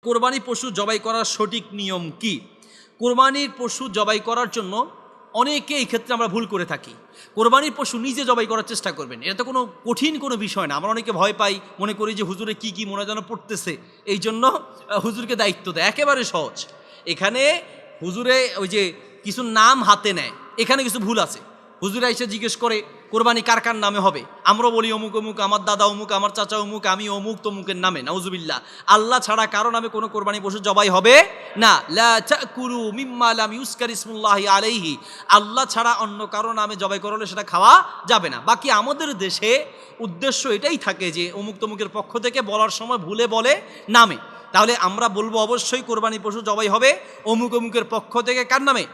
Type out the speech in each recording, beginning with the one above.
কোরবানি পশু জবাই করার সঠিক নিয়ম কি? কোরবানির পশু জবাই করার জন্য অনেকে এই ক্ষেত্রে আমরা ভুল করে থাকি। কোরবানির পশু নিজে জবাই করার চেষ্টা করবেন, এটা তো কোনো কঠিন কোনো বিষয় না। আমরা অনেকে ভয় পাই, মনে করি যে হুজুরে কি মনে যেন পড়তেছে, এই জন্য হুজুরকে দায়িত্ব দেয়। একেবারে সহজ। এখানে হুজুরে ওই যে কিছু নাম হাতে নেয়, এখানে কিছু ভুল আছে। হুজুরা এসে জিজ্ঞেস করে কোরবানি কার কার নামে হবে, আমরা বলি অমুক অমুক, আমার দাদা অমুক, আমার চাচা অমুক, আমি অমুক তমুকের নামে। নাউজুবিল্লাহ। আল্লাহ ছাড়া কারো নামে কোনো কোরবানি পশু জবাই হবে না। লা তাকুলু মিম্মা লাম ইউজকার ইসমুল্লাহি আলাইহি, আল্লাহ ছাড়া অন্য কারো নামে জবাই করলে সেটা খাওয়া যাবে না। বাকি আমাদের দেশে উদ্দেশ্য এটাই থাকে যে অমুক তমুকের পক্ষ থেকে বলার সময় ভুলে বলে নামে, তাহলে আমরা বলবো অবশ্যই কোরবানি পশু জবাই হবে অমুক অমুকের পক্ষ থেকে। কার নামে?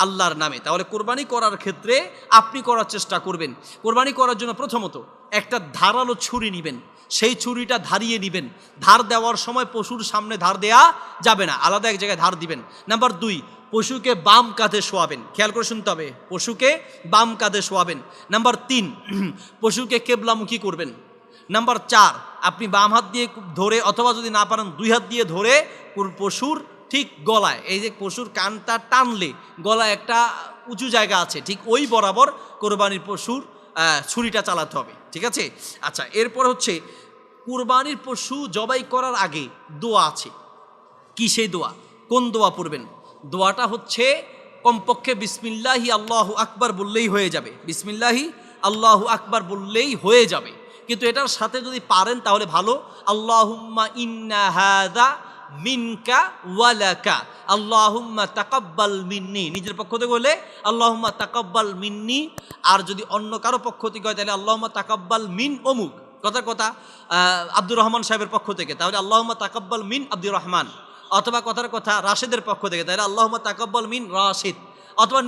আল্লাহর নামে। তাহলে কোরবানি করার ক্ষেত্রে আপনি করার চেষ্টা করবেন, কোরবানি করার জন্য প্রথমত একটা ধারালো ছুরি নেবেন, সেই ছুরিটা ধারিয়ে নেবেন। ধার দেওয়ার সময় পশুর সামনে ধার দেয়া যাবে না, আলাদা এক জায়গায় ধার দিবেন। নাম্বার 2, পশুকে বাম কাঁধে শোয়াবেন। খেয়াল করে শুনতে হবে, পশুকে বাম কাঁধে শোয়াবেন। নাম্বার 3, পশুকে কেবলামুখী করবেন। নাম্বার 4, আপনি বাম হাত দিয়ে ধরে অথবা যদি না পারেন 2 হাত দিয়ে ধরে পশুর ঠিক গলায়, এই যে পশুর কানটা টানলে গলায় একটা উঁচু জায়গা আছে, ঠিক ওই বরাবর কোরবানির পশুর ছুরিটা চালাতে হবে। ঠিক আছে? আচ্ছা, এরপর হচ্ছে কোরবানির পশু জবাই করার আগে দোয়া আছে। কি সেই দোয়া? কোন দোয়া পড়বেন? দোয়াটা হচ্ছে কমপক্ষে বিসমিল্লাহি আল্লাহু আকবার বললেই হয়ে যাবে। বিসমিল্লাহি আল্লাহু আকবার বললেই হয়ে যাবে, কিন্তু এটার সাথে যদি পারেন তাহলে ভালো। আল্লাহুম্মা ইন্না হাযা মিনকা ওয়ালাকা আল্লাহুম্মা তাকাব্বাল মিন্নি, নিজের পক্ষ থেকে হলে আল্লাহুম্মা তাকাব্বাল মিন্নি, আর যদি অন্য কারো পক্ষ থেকে হয় তাহলে আল্লাহুম্মা তাকাব্বাল মিন অমুক, কথার কথা আব্দুর রহমান সাহেবের পক্ষ থেকে তাহলে আল্লাহুম্মা তাকাব্বাল মিন আব্দুর রহমান, অথবা কথার কথা রাশেদের পক্ষ থেকে তাহলে আল্লাহুম্মা তাকাব্বাল মিন রাশিদ, অথবা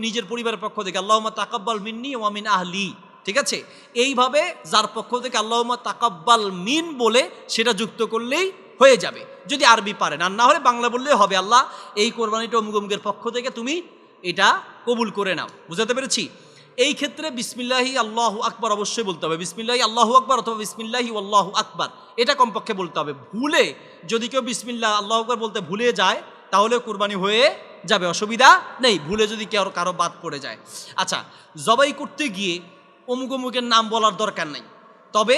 নিজের পরিবারের পক্ষ থেকে আল্লাহুম্মা তাকাব্বাল মিন্নি ওয়া মিন আহলি। ঠিক আছে? এইভাবে যার পক্ষ থেকে আল্লাহুম্মা তাকাব্বাল মিন বলে সেটা যুক্ত করলেই হয়ে যাবে, যদি আরবি পারেন। আর না হলে বাংলা বললেই হবে, আল্লাহ এই কোরবানিটা অমুক অমুকের পক্ষ থেকে তুমি এটা কবুল করে নাও। বুঝাতে পেরেছি? এই ক্ষেত্রে বিসমিল্লাহি আল্লাহু আকবার অবশ্যই বলতে হবে। বিসমিল্লাহি আল্লাহু আকবার অথবা বিসমিল্লাহি আল্লাহু আকবার, এটা কমপক্ষে বলতে হবে। ভুলে যদি কেউ বিসমিল্লাহ আল্লাহু আকবার বলতে ভুলে যায় তাহলে কোরবানি হয়ে যাবে, অসুবিধা নেই, ভুলে যদি কারো বাদ পড়ে যায়। আচ্ছা, জবাই করতে গিয়ে অমুক অমুকের নাম বলার দরকার নেই, তবে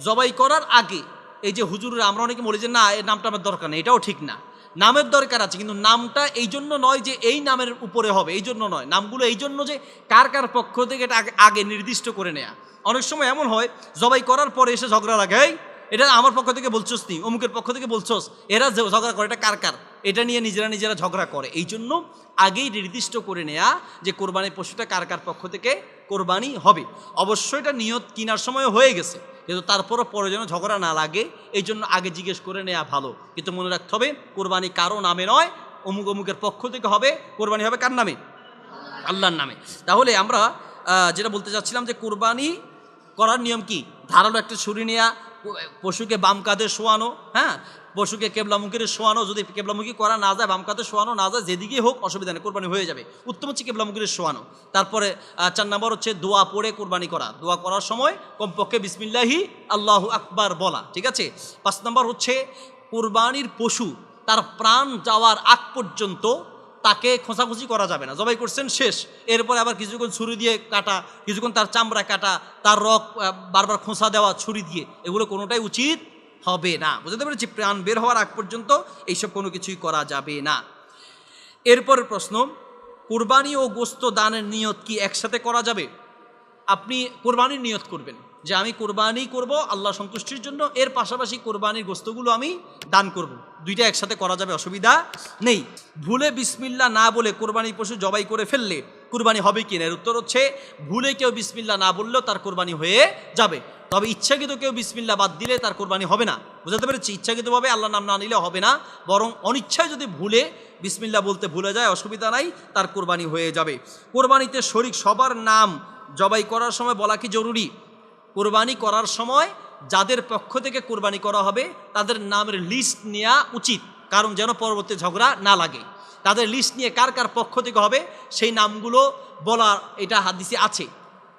জবাই করার আগে এই যে হুজুররা আমরা অনেকে বলি যে না এই নামটা আমার দরকার নেই, এটাও ঠিক না। নামের দরকার আছে, কিন্তু নামটা এই জন্য নয় যে এই নামের উপরে হবে, এই জন্য নয়। নামগুলো এই জন্য যে কার কার পক্ষ থেকে এটা আগে নির্দিষ্ট করে নেয়া। অনেক সময় এমন হয় জবাই করার পরে এসে ঝগড়া লাগে, এটা আমার পক্ষ থেকে বলছোস নি, অমুকের পক্ষ থেকে বলছোস, এরা ঝগড়া করে, এটা কার কার, এটা নিয়ে নিজেরা ঝগড়া করে। এই জন্য আগেই নির্দিষ্ট করে নেয়া যে কোরবানির পশুটা কার কার পক্ষ থেকে কোরবানি হবে। অবশ্যই এটা নিয়ত কেনার সময় হয়ে গেছে, কিন্তু তারপরও পরে যেন ঝগড়া না লাগে এই জন্য আগে জিজ্ঞেস করে নেওয়া ভালো। কিন্তু মনে রাখতে হবে কোরবানি কারো নামে নয়, অমুক অমুকের পক্ষ থেকে হবে। কোরবানি হবে কার নামে? আল্লাহর নামে। তাহলে আমরা যেটা বলতে চাচ্ছিলাম যে কোরবানি করার নিয়ম কি? ধারালো একটা ছুরি নেওয়া, পশুকে বাম কাঁধে শোয়ানো, হ্যাঁ, পশুকে কেবলামুখী শোয়ানো, যদি কেবলামুখী করা না যায়, বাম কাঁধে শোয়ানো না যায়, যেদিকেই হোক অসুবিধা নেই, কোরবানি হয়ে যাবে। উত্তম হচ্ছে কেবলামুখী শোয়ানো। তারপরে 4 নম্বর হচ্ছে দোয়া পড়ে কোরবানি করা। দোয়া করার সময় কমপক্ষে বিসমিল্লাহি আল্লাহু আকবার বলা। ঠিক আছে? 5 নম্বর হচ্ছে কোরবানির পশু তার প্রাণ যাওয়ার আগ পর্যন্ত তাকে খোঁচাখুচি করা যাবে না। জবাই করছেন, শেষ, এরপরে আবার কিছুক্ষণ ছুরি দিয়ে কাটা, কিছুক্ষণ তার চামড়া কাটা, তার রক বারবার খোঁচা দেওয়া ছুরি দিয়ে, এগুলো কোনোটাই উচিত হবে না। বুঝতে পেরেছি? প্রাণ বের হওয়ার আগ পর্যন্ত এইসব কোনো কিছুই করা যাবে না। এরপরের প্রশ্ন, কোরবানি ও গোস্ত দানের নিয়ত কি একসাথে করা যাবে? আপনি কোরবানির নিয়ত করবেন যে আমি কোরবানি করব আল্লাহ সন্তুষ্টির জন্য, এর পাশাপাশি কোরবানির গোস্তগুলো আমি দান করব, দুইটা একসাথে করা যাবে, অসুবিধা নেই। ভুলে বিসমিল্লাহ না বলে কোরবানি পশু জবাই করে ফেললে কোরবানি হবে কি না? এর উত্তর হচ্ছে ভুলে কেউ বিসমিল্লাহ না বললেও তার কোরবানি হয়ে যাবে, তবে ইচ্ছাকৃত কেউ বিসমিল্লাহ বাদ দিলে তার কোরবানি হবে না। বুঝতে পেরেছি? ইচ্ছাকৃতভাবে আল্লাহর নাম না নিলে হবে না, বরং অনিচ্ছায় যদি ভুলে বিসমিল্লাহ বলতে ভুলে যায় অসুবিধা নাই, তার কোরবানি হয়ে যাবে। কোরবানিতে শরীক সবার নাম জবাই করার সময় বলা কি জরুরি? কোরবানি করার সময় যাদের পক্ষ থেকে কোরবানি করা হবে তাদের নামের লিস্ট নেওয়া উচিত, কারণ যেন পরবর্তী ঝগড়া না লাগে। তাদের লিস্ট নিয়ে কার কার পক্ষ থেকে হবে সেই নামগুলো বলা, এটা হাদিসে আছে।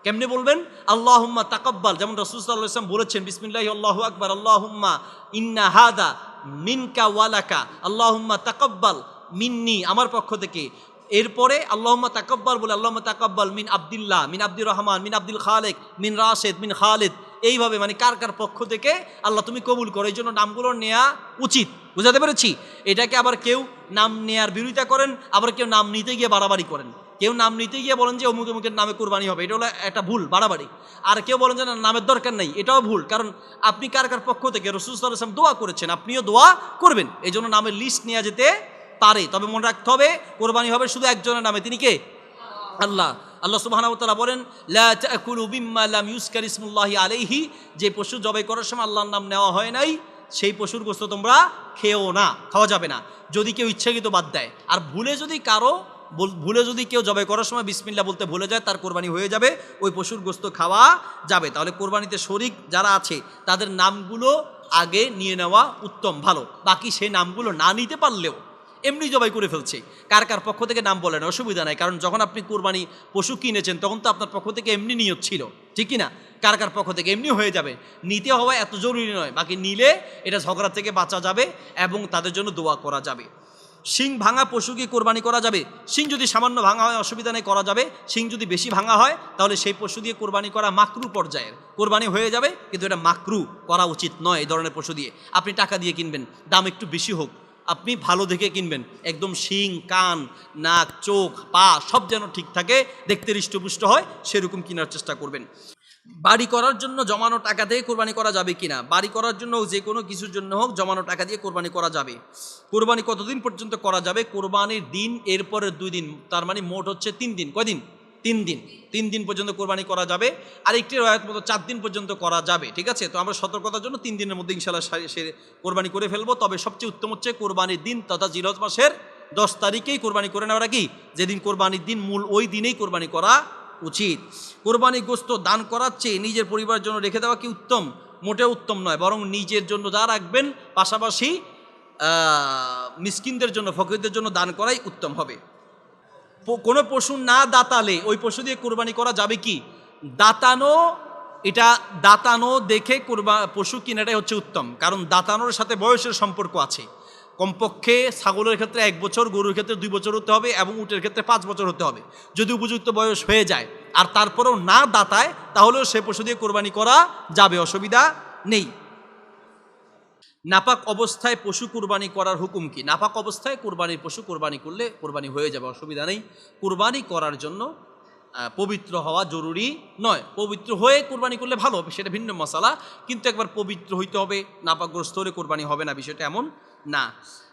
কেমনে বলবেন? আল্লাহুম্মা তাকাব্বাল, যেমন রাসূল সাল্লাল্লাহু আলাইহি ওয়াসাল্লাম বলেছেন বিসমিল্লাহি আল্লাহু আকবার আল্লাহুম্মা ইন্না হাদা মিনকা ওয়ালাকা, আল্লাহুম্মা তাকাব্বাল মিন্নি, আমার পক্ষ থেকে। এরপরে আল্লাহুম্মা তাকাব্বাল বলে আল্লাহুম্মা তাকাব্বাল মিন আব্দুল্লাহ, মিন আব্দুর রহমান, মিন আব্দুল খালেক, মিন রাশেদ, মিন খালিদ। এইভাবে মানে কার কার পক্ষ থেকে আল্লাহ তুমি কবুল করো, এই জন্য নামগুলো নেওয়া উচিত। বুঝাতে পেরেছি? এটাকে আবার কেউ নাম নেয়ার বিরোধিতা করেন, আবার কেউ নাম নিতে গিয়ে বাড়াবাড়ি করেন। কেউ নাম নিতে গিয়ে বলেন যে অমুক অমুকের নামে কোরবানি হবে, এটা হলো একটা ভুল, বাড়াবাড়ি। আর কেউ বলেন যে না, নামের দরকার নেই, এটাও ভুল। কারণ আপনি কার কার পক্ষ থেকে রাসূল সাল্লাল্লাহু আলাইহি ওয়াসাল্লাম দোয়া করেছেন, আপনিও দোয়া করবেন, এই জন্য নামের লিস্ট নেওয়া যেতে পারে। তবে মনে রাখতে হবে কোরবানি হবে শুধু একজনের নামে, তিনি কে? আল্লাহ। আল্লাহ সুবহানাহু ওয়া তাআলা বলেন লা তাকুলু বিম্মা লাম ইউজকার ইসমুল্লাহি আলাইহি, যে পশু জবাই করার সময় আল্লাহর নাম নেওয়া হয় নাই সেই পশুর গোশত তোমরা খেও না, খাওয়া যাবে না, যদি কেউ ইচ্ছাকৃত বাদ দেয়। আর ভুলে যদি কেউ জবাই করার সময় বিসমিল্লাহ বলতে ভুলে যায়, তার কোরবানি হয়ে যাবে, ওই পশুর গোশত খাওয়া যাবে। তাহলে কোরবানিতে শরীক যারা আছে তাদের নামগুলো আগে নিয়ে নেওয়া উত্তম, ভালো। বাকি সেই নামগুলো না নিতে পারলেও এমনি জবাই করে ফেলছে, কার কার পক্ষ থেকে নাম বলেন, অসুবিধা নাই। কারণ যখন আপনি কোরবানি পশু কিনেছেন তখন তো আপনার পক্ষ থেকে এমনি নিয়ত ছিল, ঠিক কি না? কার কার পক্ষ থেকে এমনি হয়ে যাবে, নিতে হওয়া এত জরুরি নয়। বাকি নিলে এটা ঝগড়া থেকে বাঁচা যাবে এবং তাদের জন্য দোয়া করা যাবে। শিং ভাঙা পশু কি কোরবানি করা যাবে? শিং যদি সামান্য ভাঙা হয় অসুবিধা নেই, করা যাবে। শিং যদি বেশি ভাঙা হয় তাহলে সেই পশু দিয়ে কোরবানি করা মাকরু পর্যায়ের, কোরবানি হয়ে যাবে কিন্তু এটা মাকরু, করা উচিত নয়। এই ধরনের পশু দিয়ে আপনি টাকা দিয়ে কিনবেন, দাম একটু বেশি হোক, আপনি ভালো দেখে কিনবেন, একদম শিং, কান, নাক, চোখ, পা সব যেন ঠিক থাকে, দেখতে হৃষ্টপুষ্ট হয়, সেরকম কেনার চেষ্টা করবেন। বাড়ি করার জন্য জমানো টাকা দিয়ে কোরবানি করা যাবে কিনা? বাড়ি করার জন্য যে কোনো কিছুর জন্য হোক জমানো টাকা দিয়ে কোরবানি করা যাবে। কোরবানি কতদিন পর্যন্ত করা যাবে? কোরবানির দিন, এরপরের 2 দিন, তার মানে মোট হচ্ছে 3 দিন। কয়দিন? 3 দিন। 3 দিন পর্যন্ত কোরবানি করা যাবে। আর একটি রয়াত মতো 4 দিন পর্যন্ত করা যাবে, ঠিক আছে? তো আমরা সতর্কতার জন্য 3 দিনের মধ্যে ইনশাআল্লাহ সে কোরবানি করে ফেলবো। তবে সবচেয়ে উত্তম হচ্ছে কোরবানির দিন তথা জিলহজ মাসের 10 তারিখেই কোরবানি করে নেওয়াটা, কি যেদিন কোরবানির দিন মূল ওই দিনেই কোরবানি করা উচিত। কোরবানি গোশত দান করার চেয়ে নিজের পরিবারের জন্য রেখে দেওয়া কি উত্তম? মোটেও উত্তম নয়, বরং নিজের জন্য যা রাখবেন পাশাপাশি মিসকিনদের জন্য, ফকিরদের জন্য দান করাই উত্তম হবে। কোনো পশু না দাতালে ওই পশু দিয়ে কোরবানি করা যাবে কি? দাতানো দেখে পশু কিনাটাই হচ্ছে উত্তম, কারণ দাতানোর সাথে বয়সের সম্পর্ক আছে। কমপক্ষে ছাগলের ক্ষেত্রে 1 বছর, গরুর ক্ষেত্রে 2 বছর হতে হবে এবং উটের ক্ষেত্রে 5 বছর হতে হবে। যদি উপযুক্ত বয়স হয়ে যায় আর তারপরেও না দাতায়, তাহলেও সে পশু দিয়ে কোরবানি করা যাবে, অসুবিধা নেই। নাপাক অবস্থায় পশু কোরবানি করার হুকুম কি? নাপাক অবস্থায় কোরবানির পশু কোরবানি করলে কোরবানি হয়ে যাবে, অসুবিধা নেই। কোরবানি করার জন্য পবিত্র হওয়া জরুরি নয়, পবিত্র হয়ে কোরবানি করলে ভালো হবে, সেটা ভিন্ন মশালা। কিন্তু একবার পবিত্র হইতে হবে, নাপাকগ্রস্ত হলে কোরবানি হবে না, বিষয়টা এমন না।